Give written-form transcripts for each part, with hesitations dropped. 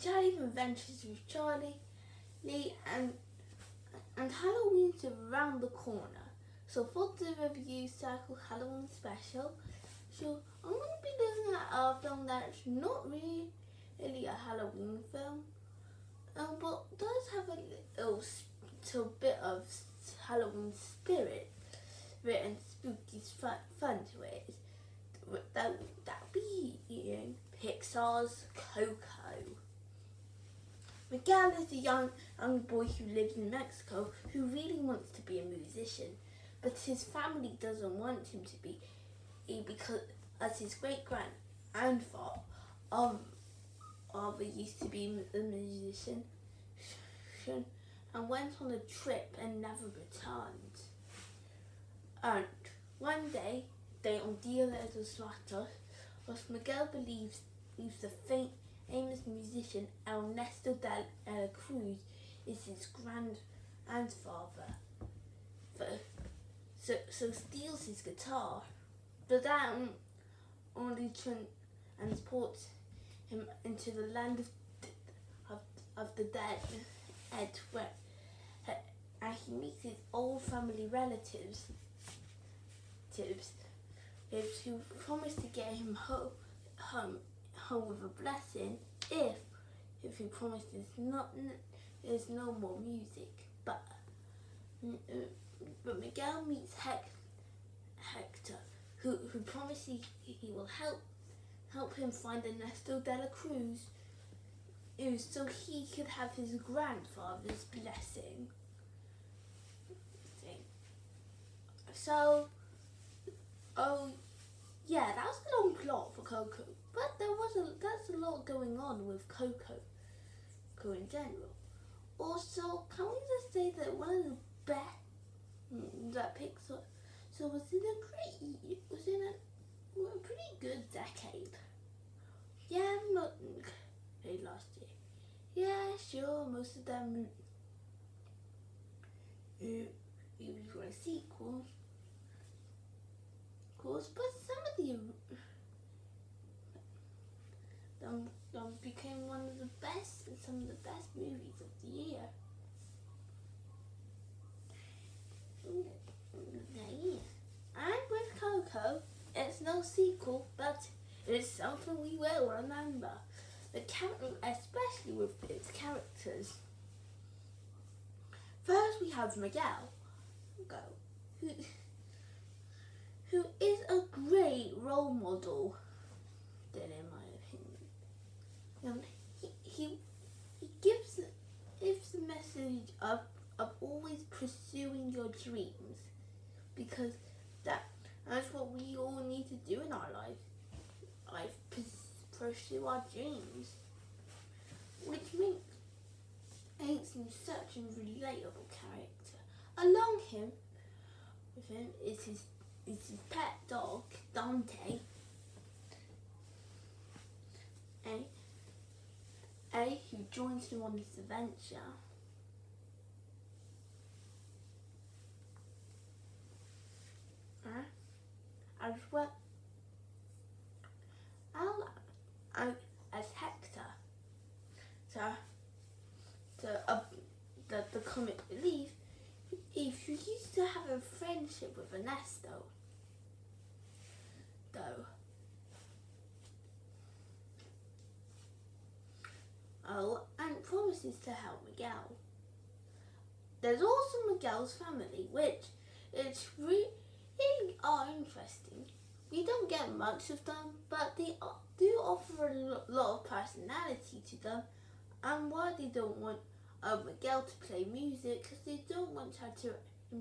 Charlie Adventures with Charlie, Lee, and Halloween's around the corner. So for the review circle Halloween special, so I'm going to be looking at a film that's not really a Halloween film, but does have a little bit of Halloween spirit and spooky fun to it. That be Pixar's Coco. Miguel is a young boy who lives in Mexico who really wants to be a musician, but his family doesn't want him to be because as his great-grandfather used to be a musician and went on a trip and never returned. And one day on Dia de los Muertos, Miguel believes the famous musician Ernesto de la Cruz is his grandfather. So steals his guitar, but that only transports him into the land of the dead, where and he meets his old family relatives who promise to get him home with a blessing if he promises there's no more music. But Miguel meets Hector, who promises he will help him find Ernesto de la Cruz, so he could have his grandfather's blessing. So, yeah, that was a long plot for Coco, but there's a lot going on with Coco in general. Also, can we just say that one of the best that Pixar was in a pretty good decade. Yeah, last year. Yeah, sure, most of them were sequels. But some of them became some of the best movies of the year. And with Coco, it's no sequel, but it's something we will remember. Especially with its characters. First, we have Miguel, who is a great role model, in my opinion. He gives the message of always pursuing your dreams, because that's what we all need to do in our life. Pursue our dreams, which makes him such a relatable character. Along with him is his pet dog Dante, who joins him on this adventure. As well as Hector. The comic relief, if you used to have a friendship with Ernesto, though. And promises to help Miguel. There's also Miguel's family, which is really are interesting. We don't get much of them, but they do offer a lot of personality to them, and why they don't want Miguel to play music, because they don't want him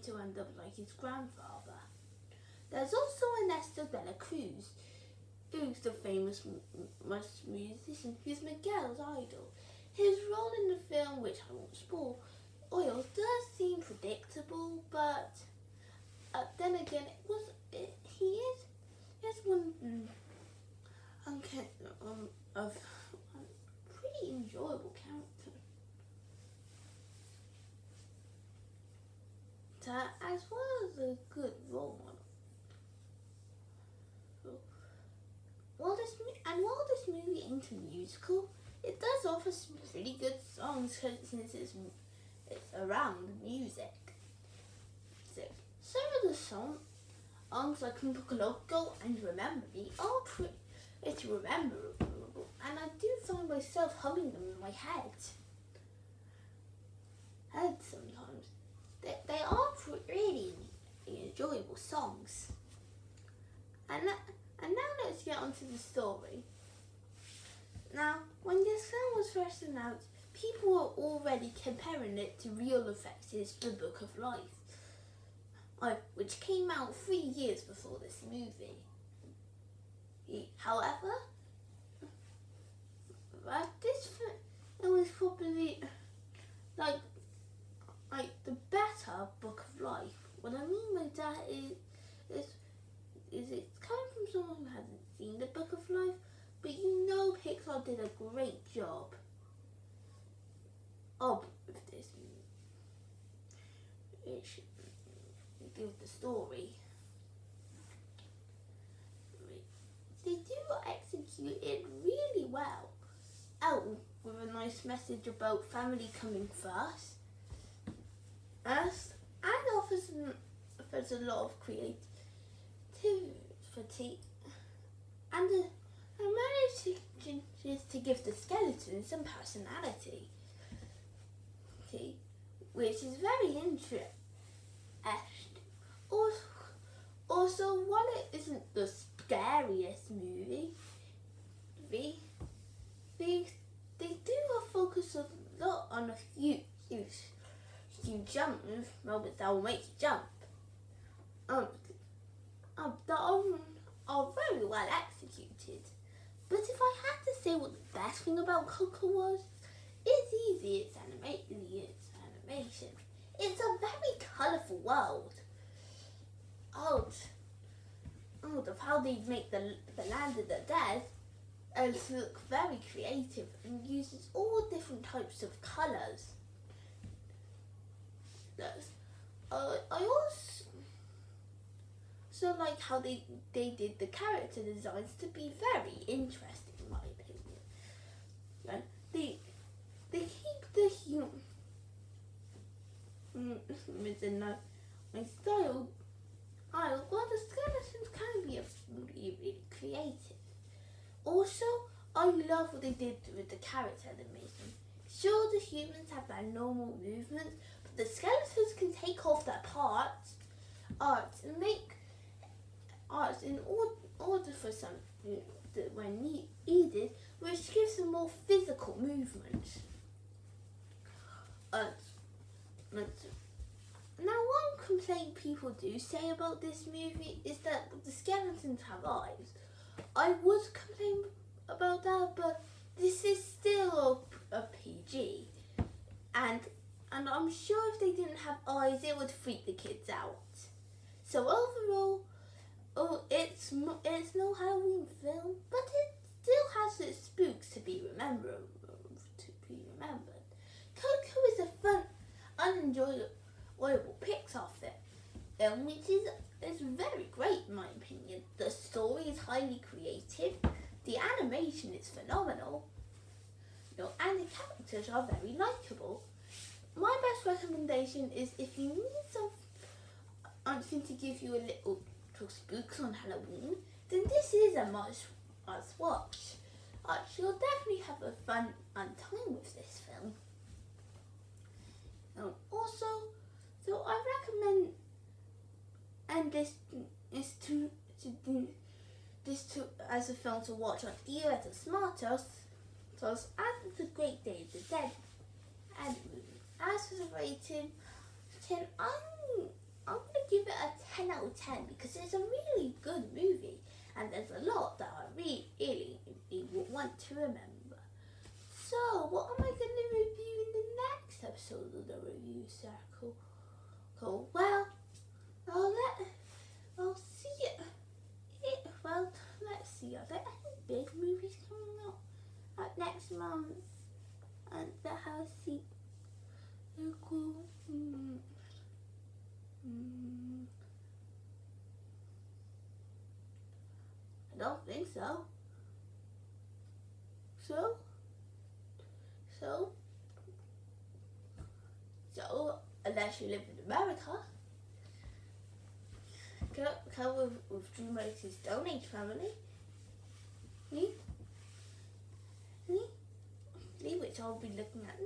to end up like his grandfather. There's also Ernesto de la Cruz, who's the famous musician, who's Miguel's idol. His role in the film, which I won't spoil, does seem predictable, but then again, he is one of a pretty enjoyable character. As well as a good role model. While this movie ain't a musical, it does offer songs since it's around music. So some of the songs like Coco and Remember Me are pretty rememberable, and I do find myself humming them in my head sometimes. They are really enjoyable songs. And now let's get on to the story. Now, when this film was first announced, people were already comparing it to real effects' The Book of Life, which came out 3 years before this movie. However, it was probably like the better Book of Life. What I mean by that is it's coming from someone who hasn't seen The Book of Life, but Pixar did a great job of this movie. It should give the story. They do execute it really well. With a nice message about family coming first. And offers a lot of creativity and manages to give the skeleton some personality, which is very interesting. Also, while it isn't the scariest movie, they do focus a lot on a few jump moments that will make you jump. That are very well executed. But if I had to say what the best thing about Coco was, it's easy. It's animation. It's a very colourful world. Of how they make the land of the dead look very creative and uses all different types of colours. I also like how they did the character designs to be very interesting, in my opinion. And they keep the humor in my style. While the skeletons can be really creative. Also, I love what they did with the character animation. Sure, the humans have their normal movements, but the skeletons can take off their parts and make arts in order for something when needed, which gives them more physical movement. Now, one complaint people do say about this movie is that the skeletons have eyes. I would complain about that, but this is still a PG, and I'm sure if they didn't have eyes, it would freak the kids out. So overall, it's no Halloween film, but it still has its spooks to be remembered. Coco is a fun, unenjoyable Pixar film, which is very great in my opinion. The story is highly creative, the animation is phenomenal, and the characters are very likable. My best recommendation is if you need something to give you a little spooks on Halloween, then this is a must watch. You'll definitely have a fun time with this film. Also, so I recommend this as a film to watch on either at the Smarthouse, as it's a great Day of the Dead and movie. As for the rating, I'm going to give it a 10 out of 10 because it's a really good movie and there's a lot that I really will want to remember. So, what am I going to review in the next episode of the Review Circle? Cool. Well, I'll see it. Well, let's see. Are there any big movies coming out next month? And that has sequel. I don't think so. unless you live in America. Go with Drew Moses' Stone Age family. Which I'll be looking at,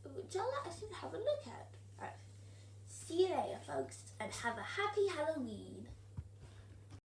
which I'll actually have a look at. Right. See you later, folks, and have a happy Halloween.